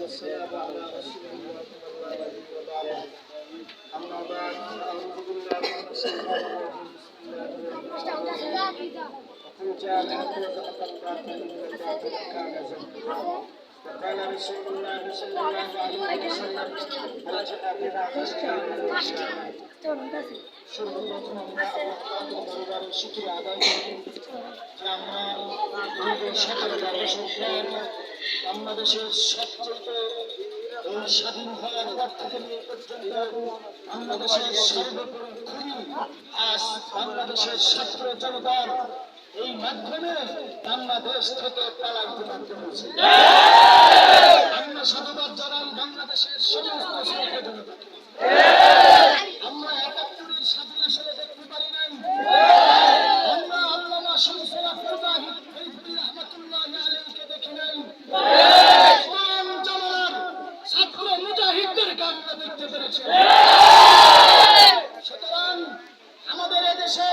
والسلام على رسول الله وبعد. أما بعد فأعوذ بالله من الشيطان الرجيم. بسم الله الرحمن الرحيم. وقل جاء الحق وزهق الباطل إن الباطل كان زهوقا. وقال رسول الله صلى الله عليه وسلم من جاء بما সর্বপ্রথম আমরা আল্লাহ দরবারে শুকরিয়া আদায় করি যে আমরা দীর্ঘ 17 বছর বাংলাদেশের সবচেয়ে স্বাধীন হওয়ার পর থেকে নিয়ে পর্যন্ত বাংলাদেশের সর্বোপরি খুবই আজ বাংলাদেশের ছাত্র জনতার এই মাধ্যমে বাংলাদেশ থেকে পালাইতে বাধ্য হয়েছে। আমরা সাধুবাদ জানাই বাংলাদেশের সমস্ত ছাত্র জনতাকে। আমরা ৭১-এর স্বাধীনতা সরে দেখতে পারি নাই। আমরা আল্লামা শামসুল হক মুজাহিদ ফরিদপুরি রহমাতুল্লাহি আলাইহিকে দেখি নাই। কোন জামানার ছাত্র মুজাহিদদেরকে আমরা দেখতে পেরেছি। সুতরাং আমাদের এদেশে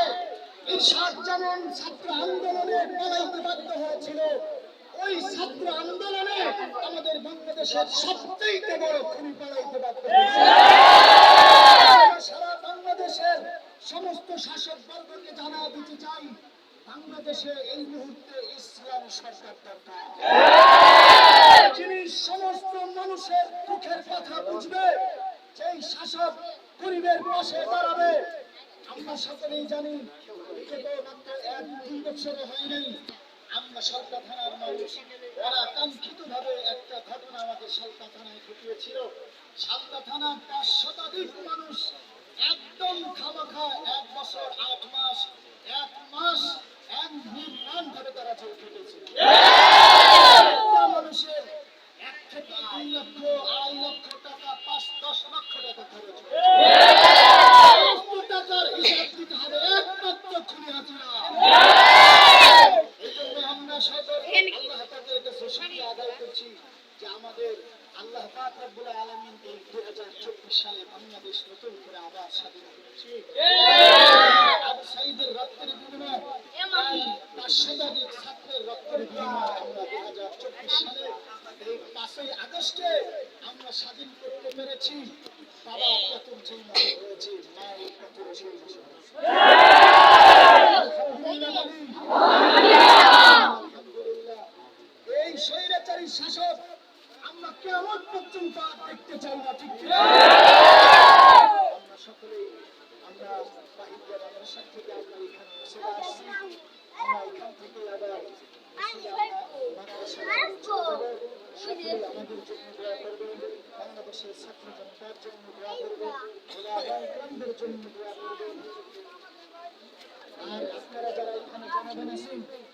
ইরশাদ যেমন ছাত্র আন্দোলনে পালাইতে বাধ্য হয়েছিল, ওই ছাত্র আন্দোলনে আমাদের বাংলাদেশের সবচেয়ে বড় খুনি পালাইতে বাধ্য হয়েছে। সারা বাংলাদেশের সমস্ত শাসক বর্গকে জানা দিতে চাই, বাংলাদেশে এই মুহূর্তে ইসলাম সরকার দরকার, যিনি সমস্ত মানুষের দুঃখের কথা বুঝবে, সেই শাসক গরিবের পাশে দাঁড়াবে। আমরা সকলেই জানি বিগত মাত্র 1-2 বছর হয়নি, আমরা সরকার থানার মানুষ ওরা কাঙ্ক্ষিত ভাবে একটা ঘটনা আমাদের সরকার থানায় ঘটিয়েছিল। সালতা থানার 5 শতাধিক মানুষ একদম খামাখা 1 বছর 8 মাস 1 মাস নির্মাণ ভাবে তারা জেল খেটেছিল। মানুষের 1 থেকে 2 লক্ষ 2.5 লক্ষ টাকা 5-10 লক্ষ টাকা খরচ হয়েছে। টাকার হিসাব দিতে হবে একমাত্র খুনি হাজিরা। এই জন্য আমরা সকল আল্লাহ পাকের কাছে শুকরিয়া আদায় করছি যে আমাদের আল্লাহ পাক রব্বুল আলামিন এই 2024 সালে বাংলাদেশ নতুন করে আবার স্বাধীন করেছে। আবু সাঈদের রক্তের বিনিময়ে 5 শতাধিক ছাত্রের রক্তের বিনিময়ে আমরা 2024 সালে এই 5ই আগস্টে আমরা স্বাধীন করতে পেরেছি। বাবা কত যেই মাসে হয়েছে, মায়ের কত যেই মাসে হয়েছে। আলহামদুলিল্লাহ। এই স্বৈরাচারী শাসক আমরা কেমন পর্যন্ত দেখতে চাই না, ঠিক কিনা? আমরা সকলেই আমরা বাহিরের মাদ্রাসা থেকে আমরা এখানে এসে আসছি। আমরা এখান থেকে আবার আমাদের জন্য দোয়া করবেন, বাংলাদেশের ছাত্র জনতার জন্য দোয়া করবেন, ওলামায়ে জন্য দোয়া করবেন। আর আপনারা যারা এখানে জমাবেন আছেন